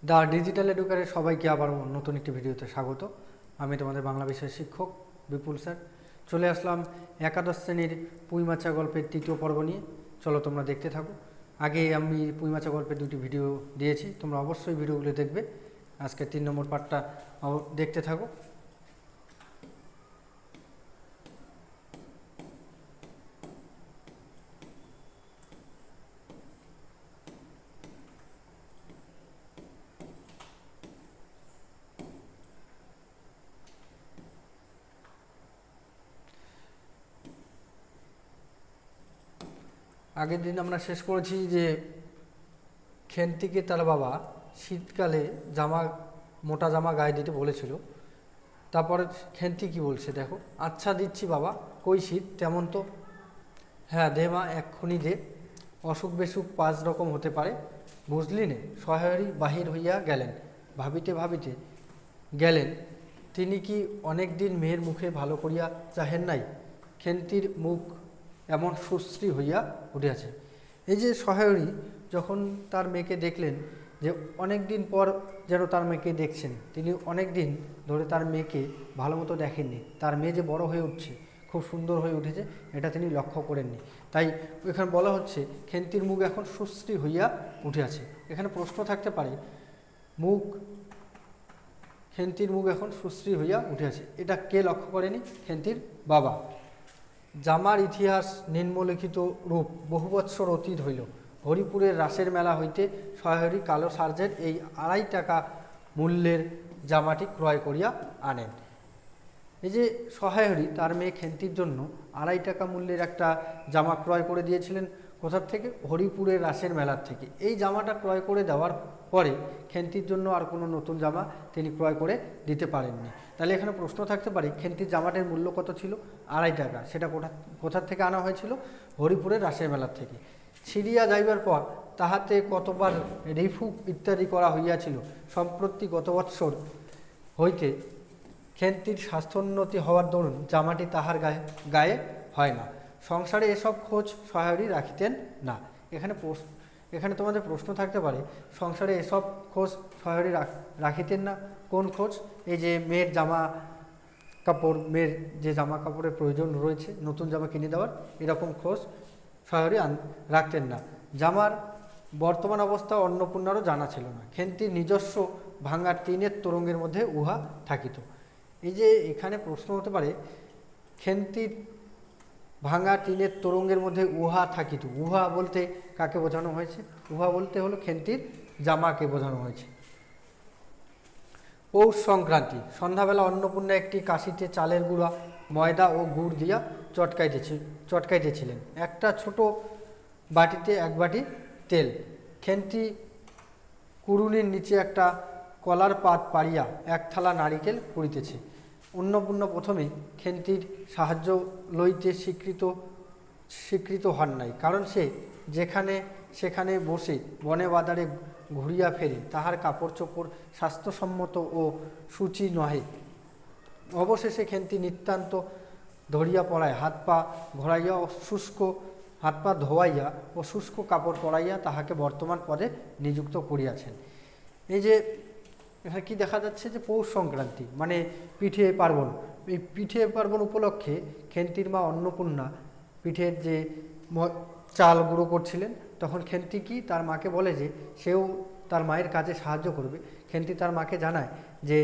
The digital এডুকারে সবাইকে আবার নতুন একটি ভিডিওতে স্বাগত। আমি তোমাদের বাংলা বিষয়ের শিক্ষক বিপুল স্যার। চলে আসলাম একাদশ শ্রেণীর পুঁইমাচা গল্পের তৃতীয় পর্ব নিয়ে। চলো তোমরা দেখতে থাকো। আগে আমি পুঁইমাচা গল্পের দুটি ভিডিও দিয়েছি, তোমরা অবশ্যই ভিডিওগুলো দেখবে। আজকে 3 নম্বর পার্টটা দেখতে থাকো। আগের দিন আমরা শেষ করেছি যে খেন্তিকে তার বাবা শীতকালে মোটা জামা গায়ে দিতে বলেছিল। তারপরে খেন্তি কি বলছে দেখো, আচ্ছা দিচ্ছি বাবা, কই শীত তেমন তো। হ্যাঁ দে মা, এক্ষুনি দে। অসুখ বেসুখ 5 রকম হতে পারে, বুঝলি নে। সহায়রী বাহির হইয়া গেলেন। ভাবিতে ভাবিতে গেলেন, তিনি কি অনেক দিন মেয়ের মুখে ভালো করিয়া চাহেন নাই। খেন্তির মুখ এমন সুশ্রী হইয়া উঠিয়াছে। এই যে সহায়রী যখন তার মেয়েকে দেখলেন, যে অনেক দিন পর যেন তার মেয়েকে দেখছেন, তিনি অনেক দিন ধরে তার মেয়েকে ভালো মতো দেখেননি। তার মেয়ে যে বড় হয়ে উঠছে, খুব সুন্দর হয়ে উঠেছে, এটা তিনি লক্ষ্য করেননি। তাই এখানে বলা হচ্ছে খেন্তির মুখ এখন সুশ্রী হইয়া উঠিয়াছে। এখানে প্রশ্ন থাকতে পারে, খেন্তির মুখ এখন সুশ্রী হইয়া উঠিয়াছে, এটা কে লক্ষ্য করেনি? খেন্তির বাবা। জামার ইতিহাস নিম্নলিখিত রূপ। বহু বৎসর অতীত হইল। হরিপুরের রাসের মেলা হইতে সহায়রী কালো সার্জের এই 2.5 টাকা মূল্যের জামাটি ক্রয় করিয়া আনেন। এই যে সহায়রী তার মেয়ে খেন্তির জন্য 2.5 টাকা মূল্যের একটা জামা ক্রয় করে দিয়েছিলেন। কোথার থেকে? হরিপুরের রাসের মেলার থেকে। এই জামাটা ক্রয় করে দেওয়ার পরে খেন্তির জন্য আর কোনো নতুন জামা তিনি ক্রয় করে দিতে পারেননি। তাহলে এখানে প্রশ্ন থাকতে পারে, খেন্তির জামাটির মূল্য কত ছিল? 2.5 টাকা। সেটা কোথার থেকে আনা হয়েছিল? হরিপুরের রাসের মেলার থেকে। ছিড়িয়া যাইবার পর তাহাতে কতবার রিফুক ইত্যাদি করা হইয়াছিল। সম্প্রতি গত বৎসর হইতে খেন্তির স্বাস্থ্যোন্নতি হওয়ার দরুন জামাটি তাহার গায়ে হয় না। সংসারে এসব খোঁজ সহায়রী রাখিতেন না। এখানে তোমাদের প্রশ্ন থাকতে পারে, সংসারে এসব খোঁজ সহায়রী রাখিতেন না। কোন খোঁজ? এই যে মেয়ের জামা কাপড়, মেয়ের যে জামা কাপড়ের প্রয়োজন রয়েছে, নতুন জামা কিনে দেওয়ার, এরকম খোঁজ সহায়রী রাখতেন না। জামার বর্তমান অবস্থা অন্নপূর্ণারও জানা ছিল না। খেন্তির নিজস্ব ভাঙা টিনের তোরঙ্গের মধ্যে উহা থাকিত। এই যে এখানে প্রশ্ন হতে পারে, খেন্তির ভাঙা টিনের তোরঙ্গের মধ্যে উহা থাকিত। উহা বলতে কাকে বোঝানো হয়েছে? উহা বলতে হলো খেন্তির জামাকে বোঝানো হয়েছে। পৌষ সংক্রান্তি। সন্ধ্যাবেলা অন্নপূর্ণা একটি কাশিতে চালের গুঁড়া, ময়দা ও গুড় দিয়া চটকাইতেছিলেন। একটা ছোট বাটিতে 1 বাটি তেল। খেন্তি কুড়ুনির নিচে একটা কলার পাত পাড়িয়া 1 থালা নারিকেল কুড়িতেছে। অন্নপূর্ণা প্রথমে খেন্তির সাহায্য লইতে স্বীকৃত হন নাই, কারণ সে সেখানে বসে বনে বাদারে ঘুরিয়া ফেরে, তাহার কাপড় চোপড় স্বাস্থ্যসম্মত ও সূচি নহে। অবশেষে খেন্তি নিতান্ত ধরিয়া পড়ায় হাত পা ধোয়াইয়া ও শুষ্ক কাপড় পরাইয়া তাহাকে বর্তমান পদে নিযুক্ত করিয়াছেন। এই যে এখানে কি দেখা যাচ্ছে, যে পৌষ সংক্রান্তি মানে পিঠে পার্বণ। এই পিঠে পার্বণ উপলক্ষে খেন্তির মা অন্নপূর্ণা পিঠের যে চাল গুঁড়ো করছিলেন, তখন খেন্তি কি তার মাকে বলে যে সেও তার মায়ের কাজে সাহায্য করবে। খেন্তি তার মাকে জানায় যে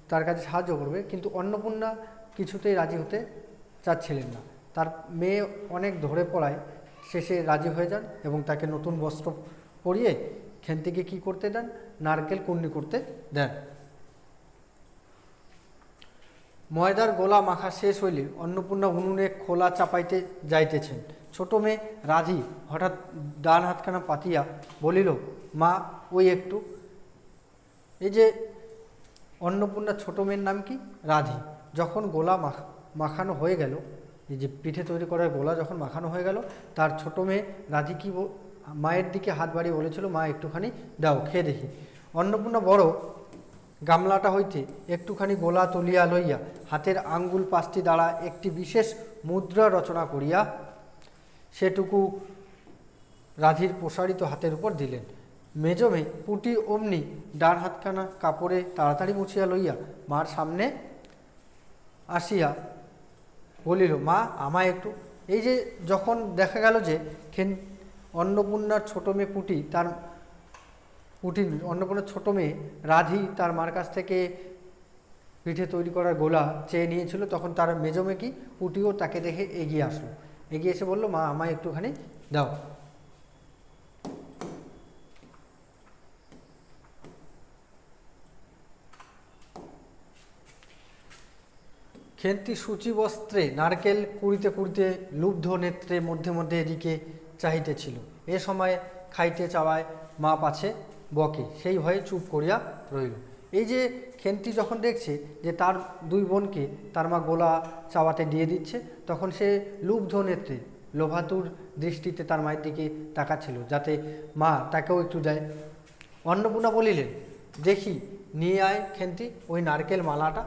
তার কাজে সাহায্য করবে, কিন্তু অন্নপূর্ণা কিছুতেই রাজি হতে চাচ্ছিলেন না। তার মেয়ে অনেক ধরে পড়ায় শেষে রাজি হয়ে যান এবং তাকে নতুন বস্ত্র পরিয়ে খেন্তিকে কি করতে দেন? নারকেল কুন্নি করতে দেন। ময়দার গোলা মাখা শেষ হইলে অন্নপূর্ণা উনুনে খোলা চাপাইতে যাইতেছেন। ছোট মেয়ে রাধি হঠাৎ ডান হাতখানা পাতিয়া বলিল, মা ওই একটু। এই যে অন্নপূর্ণার ছোট মেয়ের নাম কি? রাধি। যখন গোলা মাখানো হয়ে গেল, এই যে পিঠে তৈরি করার গোলা যখন মাখানো হয়ে গেল, তার ছোট মেয়ে রাধি কি মায়ের দিকে হাত বাড়িয়ে বলেছিল, মা একটুখানি দাও, খেয়ে দেখি। অন্নপূর্ণা বড় গামলাটা হইতে একটুখানি গোলা তুলিয়া লইয়া হাতের আঙ্গুল 5টি দ্বারা একটি বিশেষ মুদ্রা রচনা করিয়া সেটুকু রাধির প্রসারিত হাতের উপর দিলেন। মেজো মেয়ে পুটি অমনি ডান হাতখানা কাপড়ে তাড়াতাড়ি মুছিয়া লইয়া মার সামনে আসিয়া বলিল, মা আমায় একটু। এই যে যখন দেখা গেল যে অন্নপূর্ণার ছোটো মেয়ে অন্নপূর্ণার ছোটো মেয়ে রাধি তার মার কাছ থেকে পিঠে তৈরি করার গোলা চেয়ে নিয়েছিল, তখন তার মেজো মেয়ে কি পুটিও তাকে দেখে এগিয়ে আসলো, এগিয়ে এসে বলল, মা আমায় একটুখানি দাও। খেন্তি সূচি বস্ত্রে নারকেল কুড়িতে কুড়িতে লুব্ধ নেত্রে মধ্যে মধ্যে এদিকে চাহিতেছিল। এ সময় খাইতে চাওয়ায় মা পাছে বকে, সেই ভয়ে চুপ করিয়া রইল। এই যে খেন্তি যখন দেখছে যে তার দুই বোনকে তার মা গোলা চাওয়াতে দিয়ে দিচ্ছে, তখন সে লুব্ধ নেত্রে লোভাতুর দৃষ্টিতে তার মায়ের দিকে তাকাচ্ছিল, যাতে মা তাকেও একটু দেয়। অন্নপূর্ণা বলিলেন, দেখি নিয়ে আয় খেন্তি ওই নারকেল মালাটা,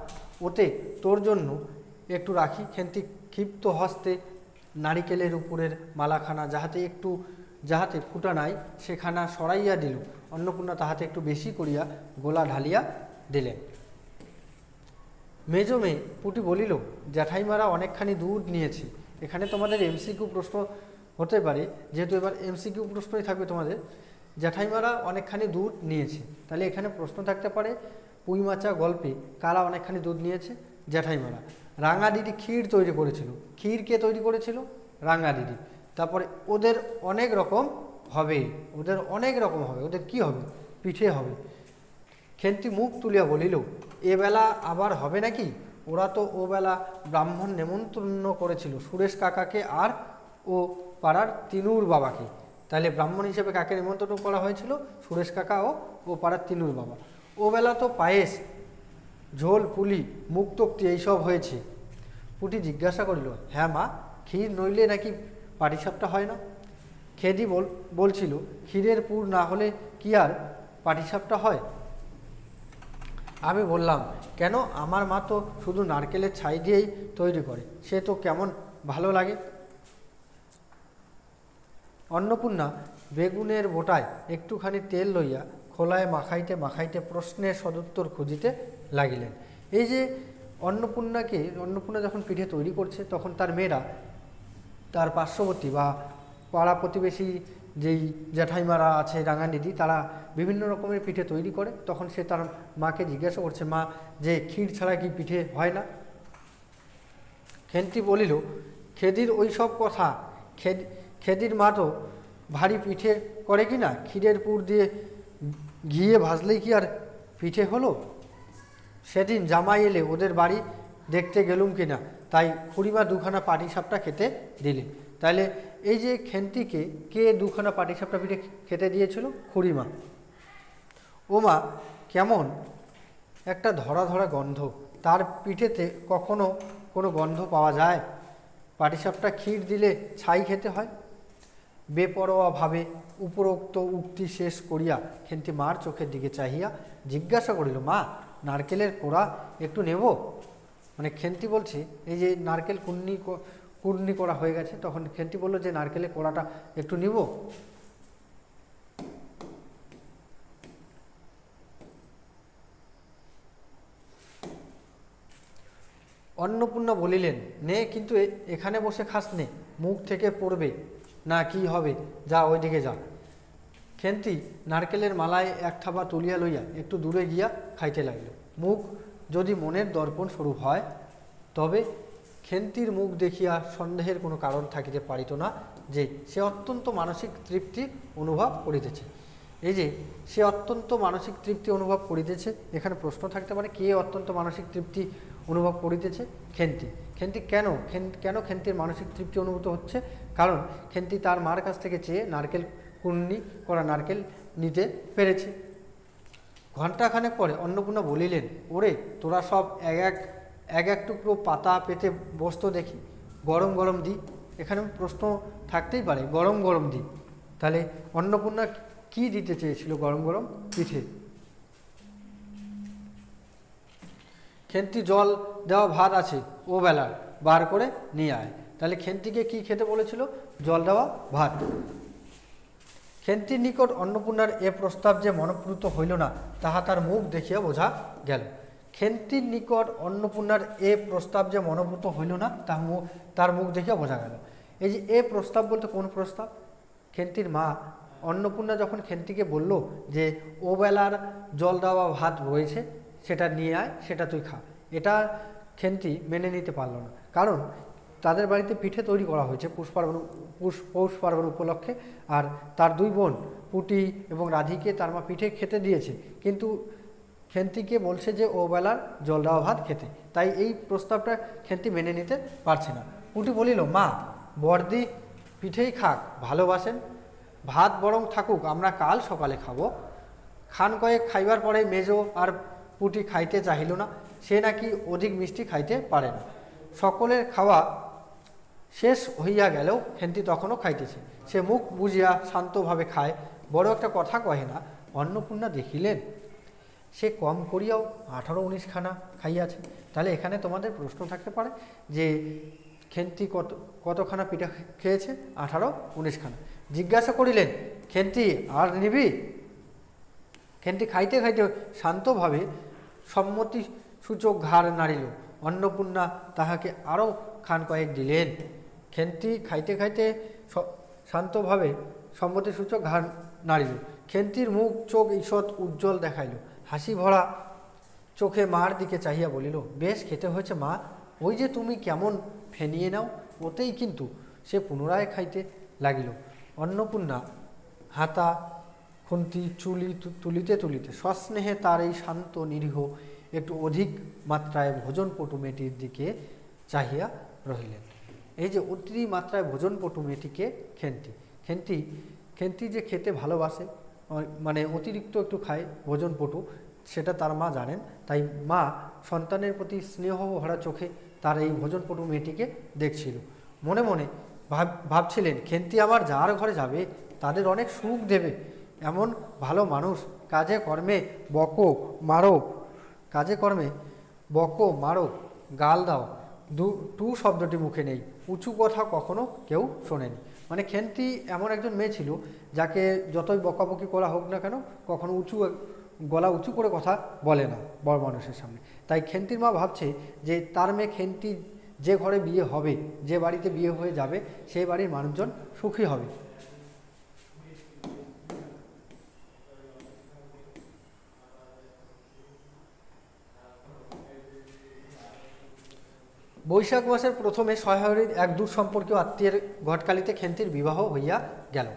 ওতে তোর জন্য একটু রাখি। খেন্তি ক্ষিপ্ত হস্তে নারিকেলের উপরের মালাখানা যাহাতে ফুটা নাই সেখানা সরাইয়া দিল। অন্নপূর্ণা তাহাতে একটু বেশি করিয়া গোলা ঢালিয়া দিলেন। মেজো মেয়ে পুটি বলিল, জ্যাঠাইমারা অনেকখানি দুধ নিয়েছে। এখানে তোমাদের এমসিকিউ প্রশ্ন হতে পারে, যেহেতু এবার এমসিকিউ প্রশ্নই থাকবে তোমাদের। জ্যাঠাইমারা অনেকখানি দুধ নিয়েছে, তাহলে এখানে প্রশ্ন থাকতে পারে পুঁইমাচা গল্পে কারা অনেকখানি দুধ নিয়েছে? জ্যাঠাইমারা। রাঙা দিদি ক্ষীর তৈরি করেছিল। ক্ষীর কে তৈরি করেছিল? রাঙা দিদি। তারপরে ওদের অনেক রকম হবে, ওদের কি হবে? পিঠে হবে। খেন্তি মুখ তুলিয়া বলিল, এবেলা আবার হবে নাকি? ওরা তো ও বেলা ব্রাহ্মণ নেমন্তন্ন করেছিল, সুরেশ কাকাকে আর ও পাড়ার তিনুর বাবাকে। তাহলে ব্রাহ্মণ হিসেবে কাকে নিমন্ত্রণ করা হয়েছিল? সুরেশ কাকা ও পাড়ার তিনুর বাবা। ও বেলা তো পায়েস, ঝোল, পুলি, মুক্তোক্তি এইসব হয়েছে। পুটি জিজ্ঞাসা করিল, হ্যাঁ মা, ক্ষীর নইলে নাকি পাটিসাপটা হয় না? খেদি বলছিল, ক্ষীরের পুর না হলে কি আর পাটিসাপটা হয়? আমি বললাম, কেন, আমার মা তো শুধু নারকেলের ছাই দিয়েই তৈরি করে, সে তো কেমন ভালো লাগে। অন্নপূর্ণা বেগুনের বোটায় একটুখানি তেল লইয়া খোলায় মাখাইতে মাখাইতে প্রশ্নের সদুত্তর খুঁজিতে লাগিলেন। এই যে অন্নপূর্ণা যখন পিঠে তৈরি করছে, তখন তার মেয়েরা, তার পার্শ্ববর্তী বা পাড়া প্রতিবেশী যেই জ্যাঠাইমারা আছে, রাঙানিধি, তারা বিভিন্ন রকমের পিঠে তৈরি করে। তখন সে তার মাকে জিজ্ঞাসা করছে, মা, যে ক্ষীর ছাড়া কি পিঠে হয় না? খেন্তি বলিল, খেদির ওই সব কথা, খেদির মা তো ভারী পিঠে করে কি না? ক্ষীরের পুর দিয়ে ঘিয়ে ভাজলেই কি আর পিঠে হলো? সেদিন জামাই এলে ওদের বাড়ি দেখতে গেলুম কিনা, তাই খুড়িমা দুখানা পাটিসাপটা খেতে দিলে। তাহলে এই যে খেন্তিকে কে দুখানা পাটিসাপটা পিঠে খেতে দিয়েছিল? খুড়িমা। ও মা, কেমন একটা ধরা ধরা গন্ধ, তার পিঠেতে কখনো কোনো গন্ধ পাওয়া যায়? পাটিসাপটা ক্ষীর দিলে ছাই খেতে হয়? বেপরোয়াভাবে উপরোক্ত উক্তি শেষ করিয়া খেন্তি মার চোখের দিকে চাহিয়া জিজ্ঞাসা করিল, মা, নারকেলের কোড়া একটু নেব? মানে খেন্তি বলছে, এই যে নারকেল কুর্নি করা হয়ে গেছে, তখন খেন্তি বলল যে নারকেলের কোড়াটা একটু নিব। অন্নপূর্ণা বলিলেন, নে, কিন্তু এখানে বসে খাস নে, মুখ থেকে পড়বে না, কি হবে, যা ওইদিকে যা। খেন্তি নারকেলের মালায় এক থাবা তুলিয়া লইয়া একটু দূরে গিয়া খাইতে লাগিল। মুখ যদি মনের দর্পণ স্বরূপ হয়, তবে খেন্তির মুখ দেখিয়া সন্দেহের কোনো কারণ থাকিতে পারিত না যে সে অত্যন্ত মানসিক তৃপ্তি অনুভব করিতেছে। এই যে সে অত্যন্ত মানসিক তৃপ্তি অনুভব করিতেছে, এখানে প্রশ্ন থাকতে পারে, কে অত্যন্ত মানসিক তৃপ্তি অনুভব করিতেছে? খেন্তি। কেন খেন্তির মানসিক তৃপ্তি অনুভূত হচ্ছে? কারণ খেন্তি তার মার কাছ থেকে চেয়ে নারকেল কুর্নি করা নারকেল নিতে পেরেছে। ঘণ্টাখানেক পরে অন্নপূর্ণা বলিলেন, ওরে, তোরা সব এক এক টুকরো পাতা পেতে বসতো দেখি, গরম গরম দি। এখানে প্রশ্ন থাকতেই পারে, গরম গরম দি। তাহলে অন্নপূর্ণা কি দিতে চেয়েছিল? গরম গরম পিঠে। খেন্তি, জল দেওয়া ভাত আছে ও বেলার, বার করে নিয়ে আয়। তাহলে খেন্তিকে কি খেতে বলেছিল? জল দেওয়া ভাত। খেন্তির নিকট অন্নপূর্ণার এ প্রস্তাব যে মনঃপূত হইল না, তাহা তার মুখ দেখিয়া বোঝা গেল। খেন্তির নিকট অন্নপূর্ণার এ প্রস্তাব যে মনঃপূত হইল না, তার মুখ দেখিয়া বোঝা গেল। এই যে এ প্রস্তাব বলতে কোন প্রস্তাব? খেন্তির মা অন্নপূর্ণা যখন খেন্তিকে বলল যে ও বেলার জল দেওয়া ভাত রয়েছে, সেটা নিয়ে আয়, সেটা তুই খা, এটা খেন্তি মেনে নিতে পারল না। কারণ তাদের বাড়িতে পিঠে তৈরি করা হয়েছে পৌষ পার্বণ উপলক্ষে, আর তার দুই বোন পুটি এবং রাধিকে তার মা পিঠে খেতে দিয়েছে, কিন্তু খেন্তিকে বলছে যে ও বেলার জল দেওয়া ভাত খেতে। তাই এই প্রস্তাবটা খেন্তি মেনে নিতে পারছে না। পুটি বলিল, মা, বর্দি পিঠেই খাক, ভালোবাসেন, ভাত বরং থাকুক, আমরা কাল সকালে খাবো। খান কয়েক খাইবার পরে মেজো আর পুটি খাইতে চাহিল না, সে নাকি অধিক মিষ্টি খাইতে পারে না। সকলের খাওয়া শেষ হইয়া গেলেও খেন্তি তখনও খাইতেছে। সে মুখ বুঝিয়া শান্তভাবে খায়, বড় একটা কথা কহে না। অন্নপূর্ণা দেখিলেন সে কম করিয়াও 18-19 খানা খাইয়াছে। তাহলে এখানে তোমাদের প্রশ্ন থাকতে পারে যে খেন্তি কতখানা পিঠা খেয়েছে? 18-19 খানা। জিজ্ঞাসা করিলেন, খেন্তি আর নিবি? খেন্তি খাইতে খাইতে শান্তভাবে সম্মতি সূচক ঘাড় নাড়িল। অন্নপূর্ণা তাহাকে আরও খান কয়েক দিলেন। খেন্তি খাইতে খাইতে শান্তভাবে সম্মতি সূচক ঘাড় নাড়িল। খেন্তির মুখ চোখ ঈষৎ উজ্জ্বল দেখাইল। হাসি ভরা চোখে মার দিকে চাহিয়া বলিল, বেশ খেতে হয়েছে মা, ওই যে তুমি কেমন ফেনিয়ে নাও, ওতেই কিন্তু। সে পুনরায় খাইতে লাগিল। অন্নপূর্ণা হাতা খুন্তি তুলিতে তুলিতে সস্নেহে তার এই শান্ত নিরীহ একটু অধিক মাত্রায় ভোজনপটু মেয়েটির দিকে চাহিয়া রহিলেন। এই যে অতি মাত্রায় ভোজনপটু মেয়েটিকে খেন্তি যে খেতে ভালোবাসে, মানে অতিরিক্ত একটু খায়, ভোজনপটু, সেটা তার মা জানেন। তাই মা সন্তানের প্রতি স্নেহ ভরা চোখে তার এই ভোজনপটু মেয়েটিকে দেখছিল। মনে মনে ভাবছিলেন, খেন্তি আমার যার ঘরে যাবে তাদের অনেক সুখ দেবে, এমন ভালো মানুষ। কাজে কর্মে বকো মারো গাল দাও, টু শব্দটি মুখে নেই, উঁচু কথা কখনো কেউ শোনেনি। মানে খেন্তি এমন একজন মেয়ে ছিল যাকে যতই বকাবকি করা হোক না কেন, কখনো গলা উঁচু করে কথা বলে না বড় মানুষের সামনে। তাই খেন্তির মা ভাবছে যে তার মেয়ে খেন্তি যে ঘরে বিয়ে হবে, যে বাড়িতে বিয়ে হয়ে যাবে, সেই বাড়ির মানুষজন সুখী হবে। বৈশাখ মাসের প্রথমে সহায়রীর এক দূর সম্পর্কীয় আত্মীয়ের ঘটকালিতে খেন্তির বিবাহ হইয়া গেল।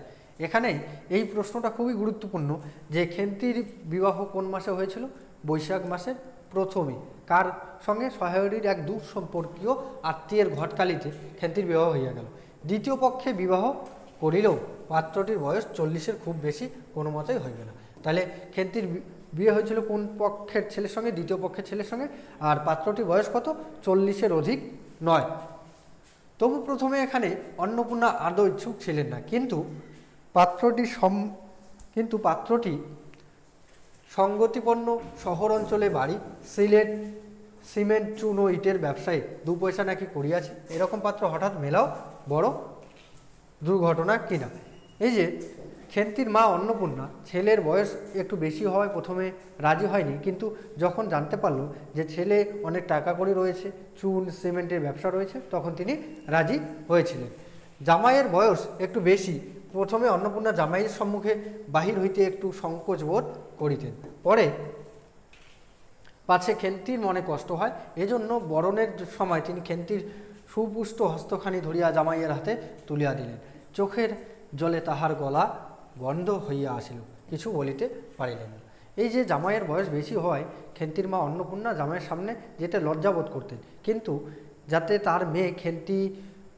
এখানে এই প্রশ্নটা খুবই গুরুত্বপূর্ণ যে খেন্তির বিবাহ কোন মাসে হয়েছিল? বৈশাখ মাসের প্রথমে। কার সঙ্গে? সহায়রীর এক দূর সম্পর্কীয় আত্মীয়ের ঘটকালিতে খেন্তির বিবাহ হইয়া গেল। দ্বিতীয় পক্ষে বিবাহ করিলেও পাত্রটির বয়স 40-এর খুব বেশি কোনো মতেই হইবে না। তাহলে খেন্তির বিয়ে হয়েছিল কোন পক্ষের ছেলের সঙ্গে? দ্বিতীয় পক্ষের ছেলের সঙ্গে। আর পাত্রটির বয়স কত? 40-এর অধিক নয়। তবু প্রথমে এখানে অন্নপূর্ণা আদৌ ইচ্ছুক ছিলেন না, কিন্তু পাত্রটি সঙ্গতিপন্ন শহর অঞ্চলে বাড়ি, সিলেট সিমেন্ট চুনো ইটের ব্যবসায়ী, 2 পয়সা নাকি করিয়াছে, এরকম পাত্র হঠাৎ মেলাও বড় দুর্ঘটনা কিনা। এই যে খেন্তির মা অন্নপূর্ণা ছেলের বয়স একটু বেশি হওয়ায় প্রথমে রাজি হয়নি, কিন্তু যখন জানতে পারলো যে ছেলে অনেক টাকা কড়ি রয়েছে, চুন সিমেন্টের ব্যবসা রয়েছে, তখন তিনি রাজি হয়েছিলেন। জামাইয়ের বয়স একটু বেশি, প্রথমে অন্নপূর্ণা জামাইয়ের সম্মুখে বাহির হইতে একটু সংকোচ বোধ করিতেন। পরে পাছে খেন্তির মনে কষ্ট হয়, এজন্য বরণের সময় তিনি খেন্তির সুপুষ্ট হস্তখানি ধরিয়া জামাইয়ের হাতে তুলিয়া দিলেন। চোখের জলে তাহার গলা বন্ধ হইয়া আসিল, কিছু বলিতে পারিলেন না। এই যে জামাইয়ের বয়স বেশি হওয়ায় খেন্তির মা অন্নপূর্ণা জামাইয়ের সামনে যেতে লজ্জাবোধ করতেন, কিন্তু যাতে তার মেয়ে খেন্তি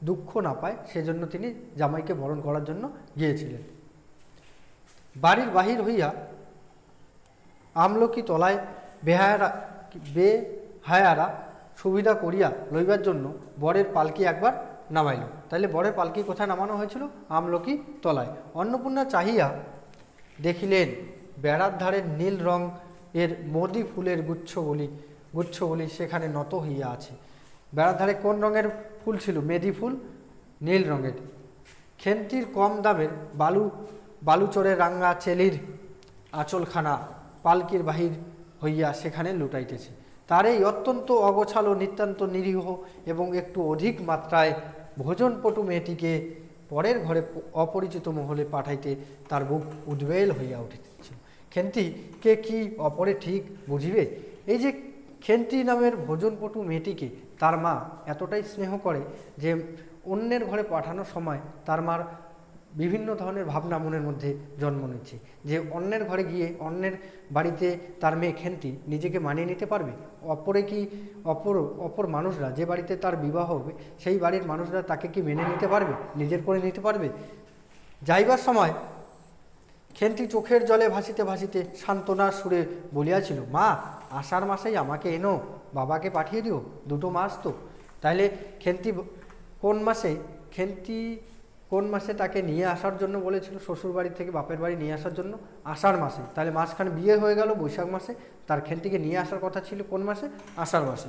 দুঃখ না পায় সেজন্য তিনি জামাইকে বরণ করার জন্য গিয়েছিলেন। বাড়ির বাহির হইয়া আমলকি তলায় বেহায়ারা সুবিধা করিয়া লইবার জন্য বরের পালকি একবার নামাইল। তাইলে বরের পালকি কোথায় নামানো হয়েছিল? আমলকি তলায়। অন্নপূর্ণা চাহিয়া দেখিলেন বেড়ার ধারের নীল রং এর মদি ফুলের গুচ্ছগুলি সেখানে নত হইয়া আছে। বেড়ার ধারে কোন রঙের ফুল ছিল? মেদি ফুল, নীল রঙের। খেন্তির কম দামের বালুচরের রাঙ্গা চেলির আঁচলখানা পালকির বাহির হইয়া সেখানে লুটাইতেছে। তার এই অত্যন্ত অগোছালো নিতান্ত নিরীহ এবং একটু অধিক মাত্রায় ভোজনপটু মেয়েটিকে পরের ঘরে অপরিচিত মহলে পাঠাইতে তার বুক উদ্বেল হইয়া উঠিতেছিল। খেন্তি কে কি অপরে ঠিক বুঝিবে? এই যে খেন্তি নামের ভোজনপটু মেয়েটিকে তার মা এতটাই স্নেহ করে যে অন্যের ঘরে পাঠানোর সময় তার মার বিভিন্ন ধরনের ভাবনা মনের মধ্যে জন্ম নিচ্ছে যে অন্যের ঘরে গিয়ে অন্যের বাড়িতে তার মেয়ে খেন্তি নিজেকে মানিয়ে নিতে পারবে? অপরে কি অপর মানুষরা যে বাড়িতে তার বিবাহ হবে সেই বাড়ির মানুষরা তাকে কি মেনে নিতে পারবে, নিজের করে নিতে পারবে? যাইবার সময় খেন্তি চোখের জলে ভাসিতে ভাসিতে সান্ত্বনার সুরে বলিয়াছিল, মা, আষাঢ় মাসেই আমাকে এনো, বাবাকে পাঠিয়ে দিও, 2 মাস তো। তাইলে খেন্তি কোন মাসে তাকে নিয়ে আসার জন্য বলেছিল শ্বশুর বাড়ি থেকে বাপের বাড়ি নিয়ে আসার জন্য? আষাঢ় মাসে। তাহলে মাঝখানে বিয়ে হয়ে গেল বৈশাখ মাসে, তার খেন্তিকে নিয়ে আসার কথা ছিল কোন মাসে? আষাঢ় মাসে।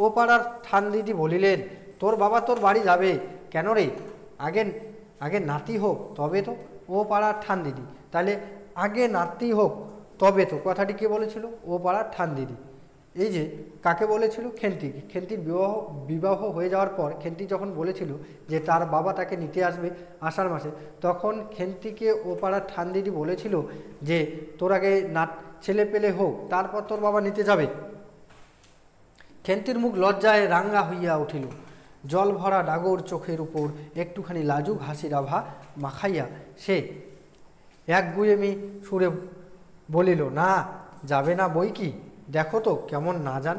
ও পাড়ার ঠান দিদি বলিলেন, তোর বাবা তোর বাড়ি যাবে কেন রে? আগে নাতি হোক তবে তো। ও পাড়ার ঠান দিদি, তাহলে আগে নাতি হোক তবে তো, কথাটি কে বলেছিল? ও পাড়ার ঠান দিদি। এই যে কাকে বলেছিল? খেন্তিকে। খেন্তির বিবাহ হয়ে যাওয়ার পর খেন্তি যখন বলেছিল যে তার বাবা তাকে নিতে আসবে আষাঢ় মাসে, তখন খেন্তিকে ও পাড়ার ঠান দিদি বলেছিল যে তোর আগে ছেলে পেলে হোক তারপর তোর বাবা নিতে যাবে। খেন্তির মুখ লজ্জায় রাঙ্গা হইয়া উঠিল। জল ভরা ডাগর চোখের উপর একটুখানি লাজুক হাসির আভা মাখাইয়া সে একগুয়েমি সুরে বলিল, না, যাবে না বই কি, দেখো তো কেমন না যান।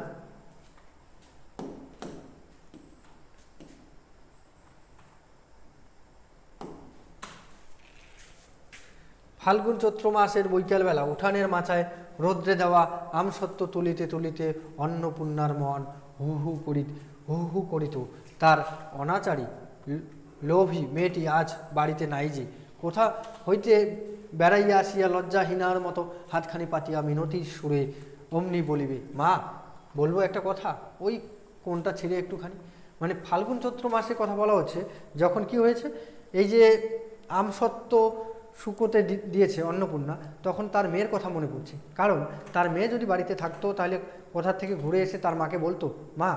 ফাল্গুন চৈত্র মাসের বৈকালবেলা উঠানের মাচায় রৌদ্রে দেওয়া আমসত্ত্ব তুলিতে তুলিতে অন্নপূর্ণার মন হু হু করিত। তার অনাচারী লোভী মেয়েটি আজ বাড়িতে নাই যে, কোথা হইতে বেড়াইয়া আসিয়া লজ্জাহীনার মতো হাতখানি পাতিয়া মিনতির সুরে অমনি বলিবে, মা, বলবো একটা কথা, ওই কোনটা ছেড়ে একটুখানি। মানে ফাল্গুন চৈত্র মাসে কথা বলা হচ্ছে যখন কি হয়েছে, এই যে আমসত্ত্ব শুকোতে দিয়েছে অন্নপূর্ণা, তখন তার মেয়ের কথা মনে পড়ছে। কারণ তার মেয়ে যদি বাড়িতে থাকতো তাহলে কোথা থেকে ঘুরে এসে তার মাকে বলতো, মা,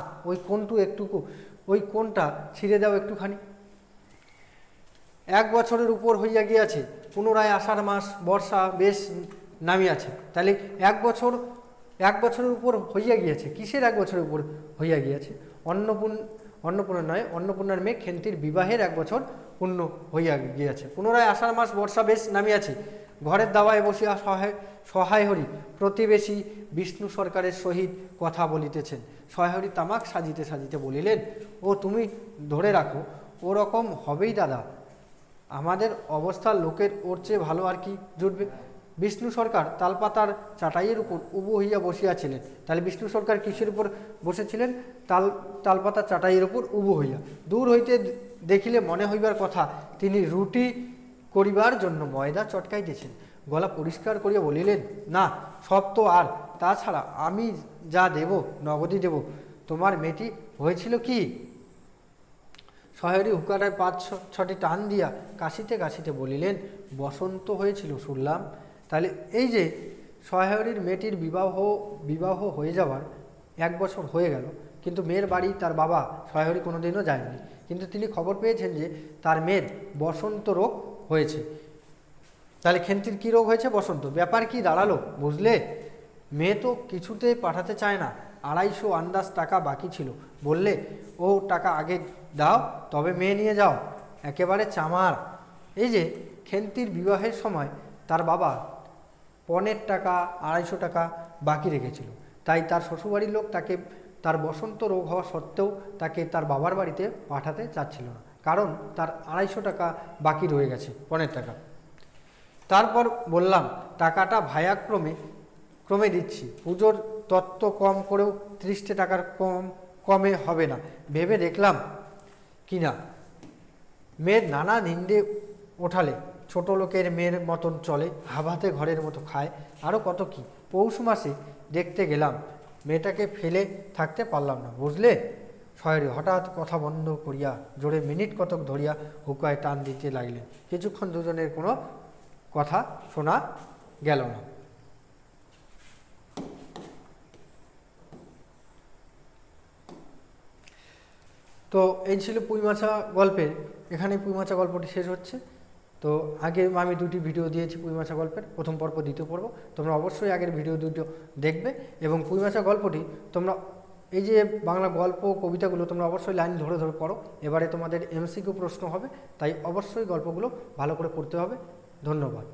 ওই কোনটা ছিঁড়ে দাও একটুখানি। 1 বছরের উপর হইয়া গিয়াছে, পুনরায় আষাঢ় মাস, বর্ষা বেশ নামিয়াছে। তাহলে 1 বছরের উপর হইয়া গিয়াছে। কিসের 1 বছরের উপর হইয়া গিয়াছে? অন্নপূর্ণা নয়, অন্নপূর্ণার মেয়ে খেন্তির বিবাহের 1 বছর পূর্ণ হইয়া গিয়াছে। পুনরায় আষাঢ় মাস, বর্ষা বেশ নামিয়াছে। ঘরের দাওয়ায় বসিয়া সহায় হরি প্রতিবেশী বিষ্ণু সরকারের সহিত কথা বলিতেছেন। সহায় হরি তামাক সাজিতে সাজিতে বলিলেন, ও তুমি ধরে রাখো, ওরকম হবেই দাদা, আমাদের অবস্থার লোকের ওর চেয়ে ভালো আর কি জুটবে। বিষ্ণু সরকার তালপাতার চাটাইয়ের উপর উবু হইয়া বসিয়াছিলেন। তাহলে বিষ্ণু সরকার কিসের উপর বসেছিলেন? তালপাতার চাটাইয়ের উপর উবু হইয়া। দূর হইতে দেখিলে মনে হইবার কথা তিনি রুটি করিবার জন্য ময়দা চটকাইতেছেন। গলা পরিষ্কার করিয়া বলিলেন, না, সব তো, আর তাছাড়া আমি যা দেব নগদই দেব। তোমার মেয়েটি হয়েছিল কি? সহায়রী হুকাটায় 5-6টি টান দিয়া কাশিতে কাশিতে বলিলেন, বসন্ত হয়েছিল শুনলাম। তাহলে এই যে সহায়রীর মেয়েটির বিবাহ হয়ে যাওয়ার 1 বছর হয়ে গেল, কিন্তু মেয়ের বাড়ি তার বাবা সহায়রী কোনোদিনও যায়নি। কিন্তু তিনি খবর পেয়েছেন যে তার মেয়ের বসন্ত রোগ হয়েছে। তাহলে খেন্তির কী রোগ হয়েছে? বসন্ত। ব্যাপার কি দাঁড়ালো বুঝলে? মেয়ে তো কিছুতেই পাঠাতে চায় না। 250 আন্দাজ টাকা বাকি ছিল। বললে, ও টাকা আগে দাও তবে মেয়ে নিয়ে যাও। একেবারে চামার। এই যে খেন্তির বিবাহের সময় তার বাবা পণের টাকা 250 টাকা বাকি রেখেছিল, তাই তার শ্বশুরবাড়ির লোক তাকে তার বসন্ত রোগ হওয়া সত্ত্বেও তাকে তার বাবার বাড়িতে পাঠাতে চাচ্ছিল না, কারণ তার 250 টাকা বাকি রয়ে গেছে পণের টাকা। তারপর বললাম, টাকাটা ক্রমে দিচ্ছি, পুজোর তত্ত্ব কম করেও 30 টাকার কমে হবে না। ভেবে দেখলাম কিনা, মেয়ের নানা নিন্দে ওঠালে ছোট লোকের মেয়ের মতন চলে, হাবাতে ঘরের মতো খায়, আরও কত কি। পৌষ মাসে দেখতে গেলাম, মেয়েটাকে ফেলে থাকতে পারলাম না বুঝলে। সহায়রী হঠাৎ কথা বন্ধ করিয়া জোরে মিনিট কতক ধরিয়া হুকায় টান দিতে লাগলেন। কিছুক্ষণ দুজনের কোনো কথা শোনা গেল না। তো এই ছিল পুঁইমাছা গল্পের, এখানে পুঁইমাছা গল্পটি শেষ হচ্ছে। তো আগে আমি দুটি ভিডিও দিয়েছি পুঁইমাছা গল্পের, প্রথম পর্ব দ্বিতীয় পর্ব, তোমরা অবশ্যই আগের ভিডিও দুটো দেখবে। এবং পুঁইমাছা গল্পটি তোমরা এই যে বাংলা গল্প কবিতাগুলো তোমরা অবশ্যই লাইন ধরে ধরে পড়ো। এবারে তোমাদের এমসিকিউ প্রশ্ন হবে, তাই অবশ্যই গল্পগুলো ভালো করে পড়তে হবে। ধন্যবাদ।